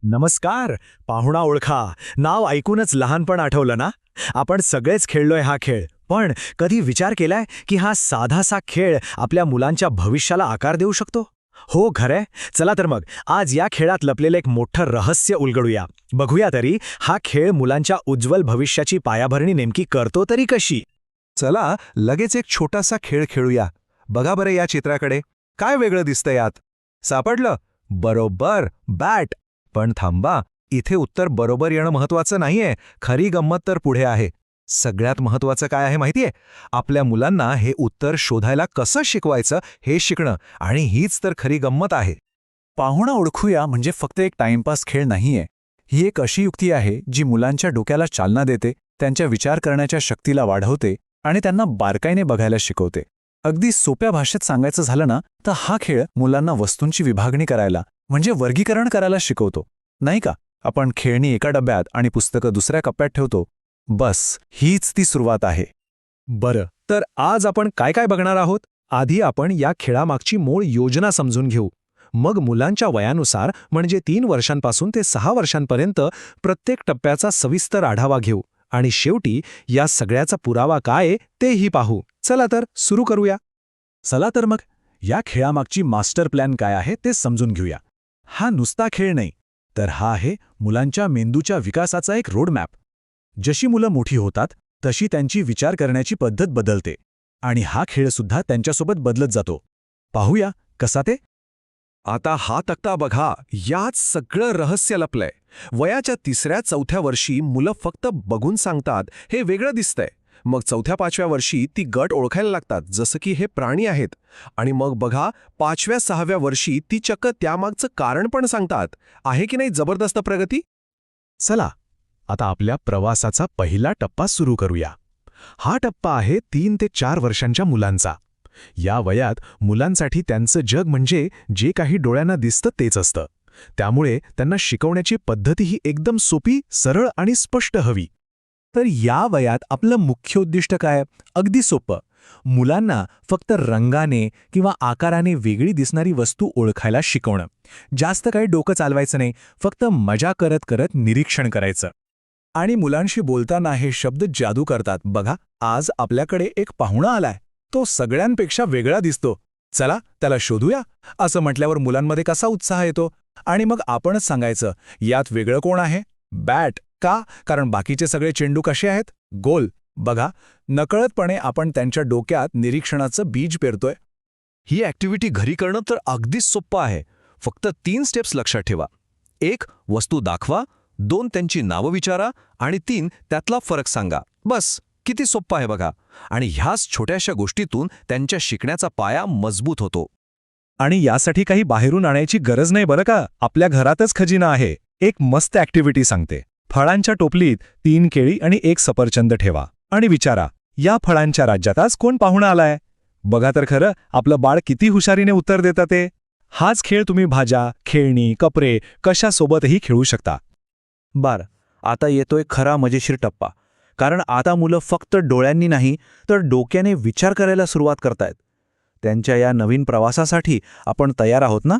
नमस्कार. पाहुणा ओळखा. नाव ऐकूनच लहानपण आठवलं ना? आपण सगळेच खेळलोय हा खेळ. पण कधी विचार केलाय की हा साधासा खेळ आपल्या मुलांच्या भविष्याला आकार देऊ शकतो? हो, खरंय. चला तर मग आज या खेळात लपलेलं एक मोठं रहस्य उलगडूया. बघूया तरी हा खेळ मुलांच्या उज्ज्वल भविष्याची पायाभरणी नेमकी करतो तरी कशी. चला लगेच एक छोटासा खेळ खेळूया. बघा बरं या चित्राकडे. काय वेगळं दिसतं यात? सापडलं? बरोबर, बॅट. पण थांबा, इथे उत्तर बरोबर येणं महत्वाचं नाहीये. खरी गंमत तर पुढे आहे. सगळ्यात महत्वाचं काय आहे माहितीये? आपल्या मुलांना हे उत्तर शोधायला कसं शिकवायचं हे शिकणं, आणि हीच तर खरी गंमत आहे. पाहुणा ओळखूया म्हणजे फक्त एक टाइमपास खेळ नाहीये. ही एक अशी युक्ती आहे जी मुलांच्या डोक्याला चालना देते, त्यांच्या विचार करण्याच्या शक्तीला वाढवते आणि त्यांना बारकाईने बघायला शिकवते. अगदी सोप्या भाषेत सांगायचं झालं ना, तर हा खेळ मुलांना वस्तूंची विभागणी करायला म्हणजे वर्गीकरण करायला शिकवतो. नाही का? आपण खेळणी एका डब्यात आणि पुस्तकं दुसऱ्या कप्प्यात ठेवतो. बस हीच ती सुरुवात आहे. बरं, तर आज आपण काय काय बघणार आहोत? आधी आपण या खेळामागची मूळ योजना समजून घेऊ. मग मुलांच्या वयानुसार म्हणजे 3 वर्षांपासून ते 6 वर्षांपर्यंत प्रत्येक टप्प्याचा सविस्तर आढावा घेऊ. आणि शेवटी या सगळ्याचा पुरावा काय आहे तेही पाहू. चला तर सुरू करूया. चला तर मग या खेळामागची मास्टर प्लॅन काय आहे ते समजून घेऊया. हा नुसता खेळ नाही, तर हा आहे मुलांच्या मेंदूच्या विकासाचा एक रोडमॅप. जशी मुलं मोठी होतात तशी त्यांची विचार करण्याची पद्धत बदलते आणि हा खेळसुद्धा त्यांच्यासोबत बदलत जातो. पाहूया कसा ते. आता हा तक्ता बघा, यात सगळं रहस्य लपलंय. वयाच्या 3ऱ्या-4थ्या वर्षी मुलं फक्त बघून सांगतात हे वेगळं दिसतंय. मग 4थ्या-5व्या वर्षी ती गट ओळखायला लागतात, जसं की हे प्राणी आहेत. आणि मग बघा 5व्या-6व्या वर्षी ती चक्क त्यामागचं कारण पण सांगतात. आहे की नाही जबरदस्त प्रगती? चला आता आपल्या प्रवासाचा पहिला टप्पा सुरू करूया. हा टप्पा आहे 3 ते 4 वर्षांच्या मुलांचा. या वयात मुलांसाठी त्यांचं जग म्हणजे जे काही डोळ्यांना दिसतं तेच असतं. त्यामुळे त्यांना शिकवण्याची पद्धतीही एकदम सोपी, सरळ आणि स्पष्ट हवी. तर या वयात आपलं मुख्य उद्दिष्ट काय? अगदी सोपं. मुलांना फक्त रंगाने किंवा आकाराने वेगळी दिसणारी वस्तू ओळखायला शिकवणं. जास्त काही डोकं चालवायचं नाही, फक्त मजा करत करत निरीक्षण करायचं. आणि मुलांशी बोलताना हे शब्द जादू करतात. बघा, आज आपल्याकडे एक पाहुणा आलाय. तो सगळ्यांपेक्षा वेगळा दिसतो. चला त्याला शोधूया. असं म्हटल्यावर मुलांमध्ये कसा उत्साह येतो. आणि मग आपणच सांगायचं, यात वेगळं कोण आहे? बॅट. का? कारण बाकीचे सगळे चेंडू कसे आहेत? गोल. बघा, नकळतपणे आपण त्यांच्या डोक्यात निरीक्षणाचं बीज पेरतोय. ही ॲक्टिव्हिटी घरी करणं तर अगदीच सोपं आहे. फक्त 3 स्टेप्स लक्षात ठेवा. 1. वस्तू दाखवा. 2. त्यांची नावं विचारा. आणि 3. त्यातला फरक सांगा. बस, किती सोपं आहे बघा. आणि ह्याच छोट्याशा गोष्टीतून त्यांच्या शिकण्याचा पाया मजबूत होतो. आणि यासाठी काही बाहेरून आणायची गरज नाही बरं का. आपल्या घरातच खजिना आहे. एक मस्त ॲक्टिव्हिटी सांगते. फळांच्या टोपलीत 3 केळी आणि 1 सफरचंद ठेवा आणि विचारा, या फळांच्या राज्यात आज कोण पाहुणा आलाय? बघा तर खरं आपलं बाळ किती हुशारीने उत्तर देतं ते. हाच खेळ तुम्ही भाज्या, खेळणी, कपडे कशासोबतही खेळू शकता. बरं, आता येतोय खरा मजेशीर टप्पा. कारण आता मुलं फक्त डोळ्यांनी नाही तर डोक्याने विचार करायला सुरुवात करतायत. त्यांच्या या नवीन प्रवासासाठी आपण तयार आहोत ना?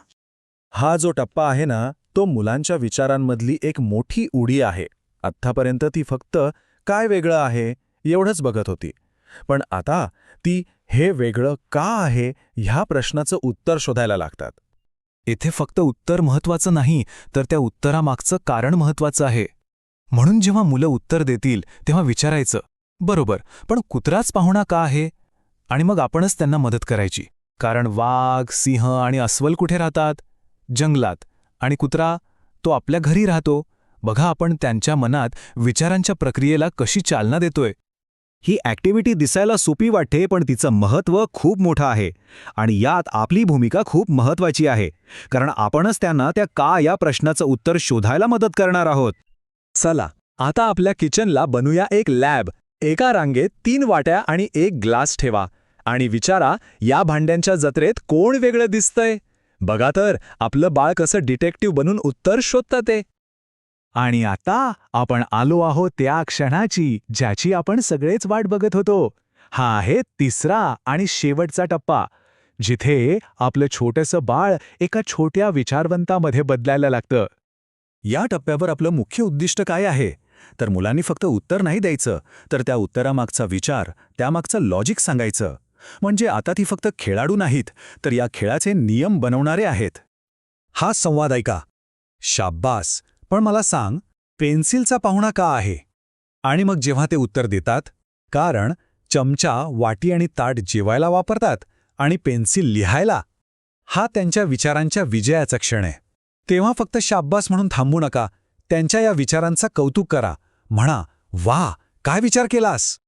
हा जो टप्पा आहे ना, तो मुलांच्या विचारांमधली एक मोठी उडी आहे. आत्तापर्यंत ती फक्त काय वेगळं आहे एवढंच बघत होती. पण आता ती हे वेगळं का आहे ह्या प्रश्नाचं उत्तर शोधायला लागतात. इथे फक्त उत्तर महत्वाचं नाही, तर त्या उत्तरामागचं कारण महत्वाचं आहे. म्हणून जेव्हा मुलं उत्तर देतील तेव्हा विचारायचं, बरोबर, पण कुत्राच पाहुणा का आहे? आणि मग आपणच त्यांना मदत करायची. कारण वाघ, सिंह आणि अस्वल कुठे राहतात? जंगलात. आणि कुत्रा? तो आपल्या घरी राहतो. बघा आपण त्यांच्या मनात विचारांच्या प्रक्रियेला कशी चालना देतोय. ही ॲक्टिव्हिटी दिसायला सोपी वाटते, पण तिचं महत्त्व खूप मोठं आहे. आणि यात आपली भूमिका खूप महत्त्वाची आहे. कारण आपणच त्यांना त्या का या प्रश्नाचं उत्तर शोधायला मदत करणार आहोत. चला आता आपल्या किचनला बनूया एक लॅब. एका रांगेत 3 वाट्या आणि 1 ग्लास ठेवा आणि विचारा, या भांड्यांच्या जत्रेत कोण वेगळं दिसतंय? बघा तर आपलं बाळ कसं डिटेक्टिव्ह बनून उत्तर शोधतं ते. आणि आता आपण आलो आहोत त्या क्षणाची ज्याची आपण सगळेच वाट बघत होतो. हा आहे 3रा आणि शेवटचा टप्पा, जिथे आपलं छोटंसं बाळ एका छोट्या विचारवंतामध्ये बदलायला लागतं. या टप्प्यावर आपलं मुख्य उद्दिष्ट काय आहे तर मुलांनी फक्त उत्तर नाही द्यायचं तर त्या उत्तरामागचा विचार त्यामागचं लॉजिक सांगायचं. म्हणजे आता ती फक्त खेळाडू नाहीत तर या खेळाचे नियम बनवणारे आहेत. हा संवाद ऐका. शाब्बास. पण मला सांग, पेन्सिलचा पाहुणा का आहे? आणि मग जेव्हा ते उत्तर देतात, कारण चमचा, वाटी आणि ताट जेवायला वापरतात आणि पेन्सिल लिहायला. हा त्यांच्या विचारांच्या विजयाचा क्षण आहे. तेव्हा फक्त शाब्बास म्हणून थांबू नका. त्यांच्या या विचारांचा कौतुक करा. म्हणा, वाह, काय विचार केलास.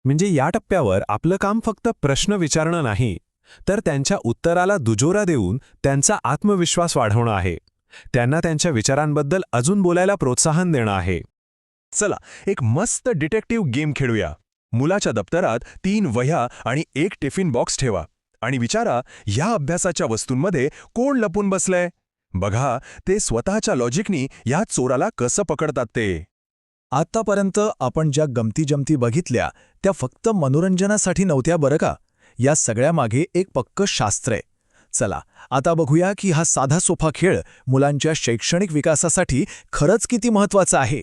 म्हणजे या टप्प्यावर आपलं काम फक्त प्रश्न विचारणं नाही, तर त्यांच्या उत्तराला दुजोरा देऊन त्यांचा आत्मविश्वास वाढवणं आहे. त्यांना त्यांच्या विचारांबद्दल अजून बोलायला प्रोत्साहन देणं आहे. चला, एक मस्त डिटेक्टिव्ह गेम खेळूया. मुलाच्या दप्तरात 3 वह्या आणि 1 टिफिन बॉक्स ठेवा आणि विचारा, या अभ्यासाच्या वस्तूंमध्ये कोण लपून बसलंय. बघा, ते स्वतःच्या लॉजिकनी या चोराला कसं पकडतात ते. आतापर्यंत आपण ज्या गमती-जमती बघितल्या त्या फक्त मनोरंजनासाठी नव्हत्या बरं का. या सगळ्यामागे एक पक्कं शास्त्र आहे. चला, आता बघूया की हा साधा सोपा खेळ मुलांच्या शैक्षणिक विकासासाठी खरंच किती महत्त्वाचा आहे.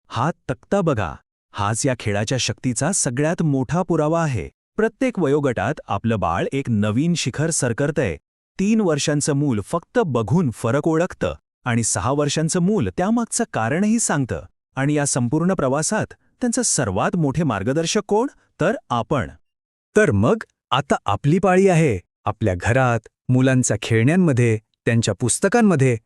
हा तक्ता बघा. हाच या खेळाच्या शक्तीचा सगळ्यात मोठा पुरावा आहे. प्रत्येक वयोगटात आपलं बाळ एक नवीन शिखर सर करतंय. 3 वर्षांचं मूल फक्त बघून फरक ओळखतं आणि 6 वर्षांचं मूल त्यामागचं कारणही सांगतं. आणि या संपूर्ण प्रवासात त्यांचं सर्वात मोठे मार्गदर्शक कोण तर आपण. तर मग आता आपली पाळी आहे. आपल्या घरात, मुलांच्या खेळण्यांमध्ये, त्यांच्या पुस्तकांमध्ये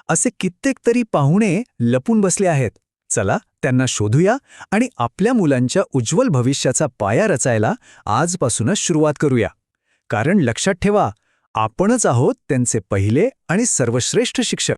असे कित्येक तरी पाहुणे लपून बसले आहेत. चला, त्यांना शोधूया आणि आपल्या मुलांच्या उज्ज्वल भविष्याचा पाया रचायला आजपासूनच सुरुवात करूया. कारण लक्षात ठेवा, आपणच आहोत त्यांचे पहिले आणि सर्वश्रेष्ठ शिक्षक.